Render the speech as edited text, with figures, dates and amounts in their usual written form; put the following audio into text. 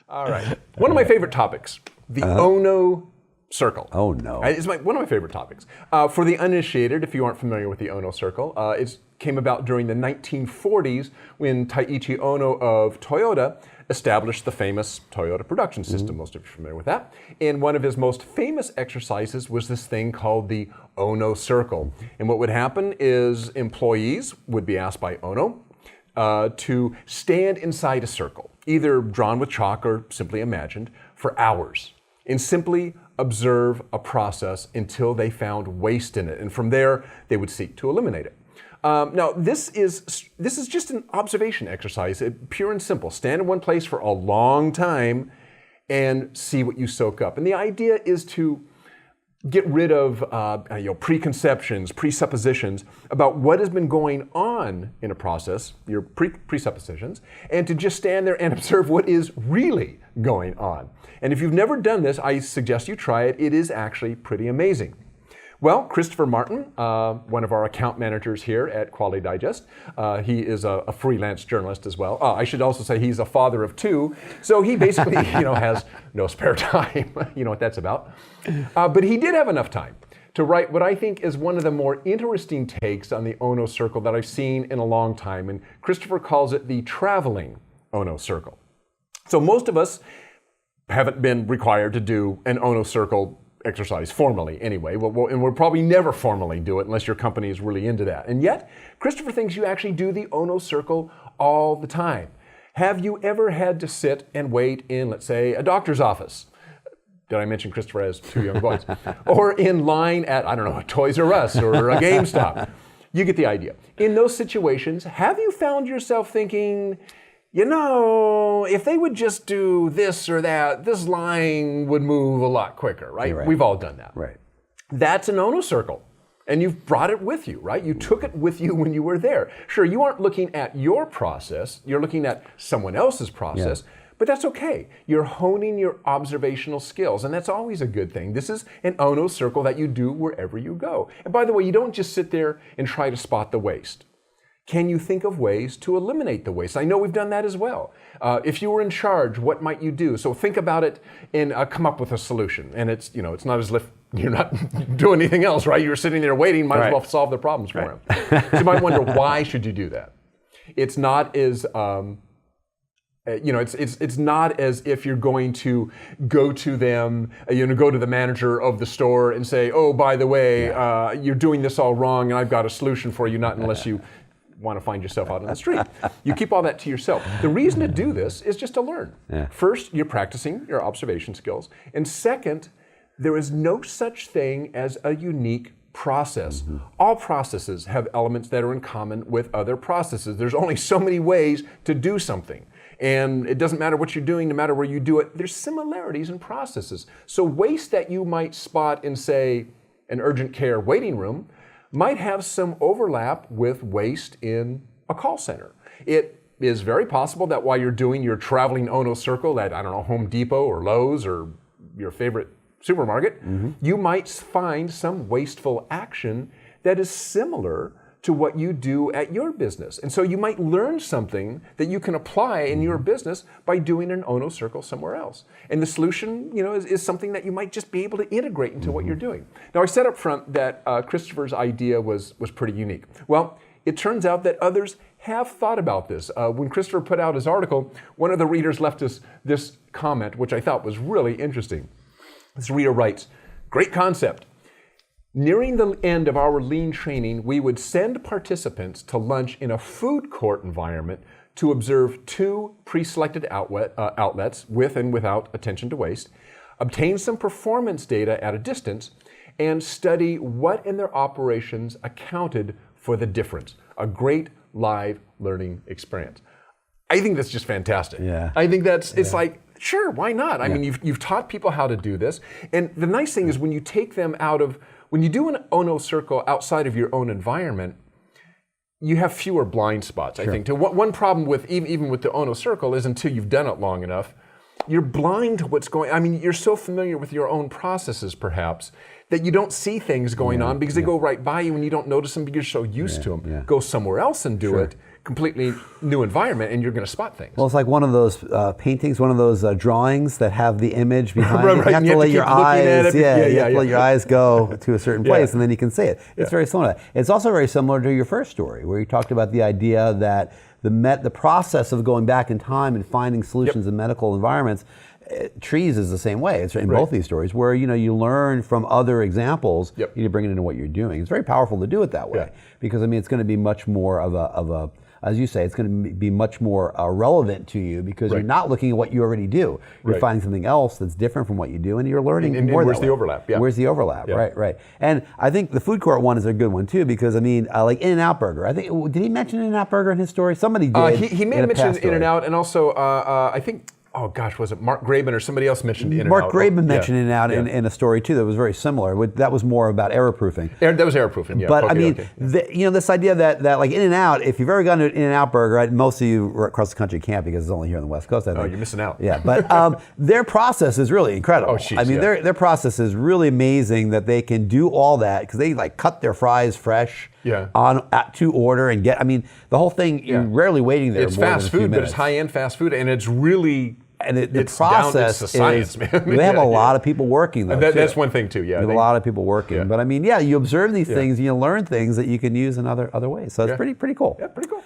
All right. One of my favorite topics, the Ono circle. Oh, no. It's one of my favorite topics. For the uninitiated, if you aren't familiar with the Ono circle, it came about during the 1940s when Taiichi Ono of Toyota established the famous Toyota production system. Most of you are familiar with that. And one of his most famous exercises was this thing called the Ono circle. And what would happen is employees would be asked by Ono to stand inside a circle, either drawn with chalk or simply imagined, for hours, and simply observe a process until they found waste in it. And from there, they would seek to eliminate it. Now, this is just an observation exercise, pure and simple. Stand in one place for a long time and see what you soak up. And the idea is to get rid of preconceptions, presuppositions about what has been going on in a process, your presuppositions, and to just stand there and observe what is really going on. And if you've never done this, I suggest you try it. It is actually pretty amazing. Well, Christopher Martin, one of our account managers here at Quality Digest, he is a freelance journalist as well. I should also say he's a father of two, so he basically has no spare time. You know what that's about. But he did have enough time to write what I think is one of the more interesting takes on the Ono circle that I've seen in a long time, and Christopher calls it the traveling Ono circle. So most of us haven't been required to do an Ono circle exercise formally anyway, and we'll probably never formally do it unless your company is really into that. And yet, Christopher thinks you actually do the Ono circle all the time. Have you ever had to sit and wait in, let's say, a doctor's office? Did I mention Christopher has two young boys? Or in line at, I don't know, a Toys R Us or a GameStop. You get the idea. In those situations, have you found yourself thinking, if they would just do this or that, this line would move a lot quicker, right? Right. We've all done that. Right. That's an Ono circle. And you've brought it with you, right? You took it with you when you were there. Sure, you aren't looking at your process, you're looking at someone else's process, but that's okay. You're honing your observational skills, and that's always a good thing. This is an Ono circle that you do wherever you go. And by the way, you don't just sit there and try to spot the waste. Can you think of ways to eliminate the waste? I know we've done that as well. If you were in charge, what might you do? So think about it and come up with a solution. And it's not as if you're not doing anything else, right? You're sitting there waiting, might as well solve the problems for them. So you might wonder, why should you do that? It's not as it's not as if you're going to go to them, go to the manager of the store and say, oh, by the way, you're doing this all wrong and I've got a solution for you, not unless you want to find yourself out on the street. You keep all that to yourself. The reason to do this is just to learn. First, you're practicing your observation skills. And second, there is no such thing as a unique process. All processes have elements that are in common with other processes. There's only so many ways to do something. And it doesn't matter what you're doing, no matter where you do it, there's similarities in processes. So waste that you might spot in, say, an urgent care waiting room might have some overlap with waste in a call center. It is very possible that while you're doing your traveling Ono circle at, Home Depot or Lowe's or your favorite supermarket, you might find some wasteful action that is similar to what you do at your business. And so you might learn something that you can apply in your business by doing an Ono circle somewhere else. And the solution, is something that you might just be able to integrate into what you're doing. Now, I said up front that Christopher's idea was pretty unique. Well, it turns out that others have thought about this. When Christopher put out his article, one of the readers left us this comment, which I thought was really interesting. This reader writes, "Great concept. Nearing the end of our lean training, we would send participants to lunch in a food court environment to observe two pre-selected outlets with and without attention to waste, obtain some performance data at a distance, and study what in their operations accounted for the difference. A great live learning experience." I think that's just fantastic. I think it's like, sure, why not? I mean, you've taught people how to do this. And the nice thing is when you take them when you do an Ono circle outside of your own environment, you have fewer blind spots, I think. One problem with even with the Ono circle is until you've done it long enough, you're blind to what's going on. I mean, you're so familiar with your own processes, perhaps, that you don't see things going on because they go right by you and you don't notice them because you're so used to them. Go somewhere else and do it. completely new environment, and you're going to spot things. Well, it's like one of those paintings, one of those drawings that have the image behind Right, it. right. You have to let your eyes, you have to let your eyes go to a certain place, and then you can see it. It's very similar to that. It's also very similar to your first story, where you talked about the idea that the process of going back in time and finding solutions in medical environments. Trees is the same way. It's in both these stories where you learn from other examples. You bring it into what you're doing. It's very powerful to do it that way because it's going to be much more of a as you say, it's going to be much more relevant to you because you're not looking at what you already do. You're finding something else that's different from what you do, and you're learning more. And where's the overlap? Where's the overlap? Right. And I think the food court one is a good one too because like In-N-Out Burger. I think did he mention In-N-Out Burger in his story? Somebody did. He may have mentioned In-N-Out, and also I think. Oh gosh, was it Mark Graban or somebody else mentioned In-N-Out? Mark Graban mentioned In-N-Out in a story too that was very similar. That was more about error proofing. That was error proofing, yeah. But this idea that like In-N-Out, if you've ever gone to an In-N-Out Burger, right, most of you across the country can't because it's only here on the West Coast, I think. Oh, you're missing out. Yeah, but their process is really incredible. Oh, geez, their process is really amazing that they can do all that because they like cut their fries fresh. To order and get. The whole thing. You're rarely waiting there. It's more fast than a few food, but minutes. it's high-end fast food, and it's really. And the it's process down, it's the science, man. They have a lot of people working though. That's one thing too. Yeah, a lot of people working. But you observe these things and you learn things that you can use in other ways. So it's pretty cool. Yeah, pretty cool.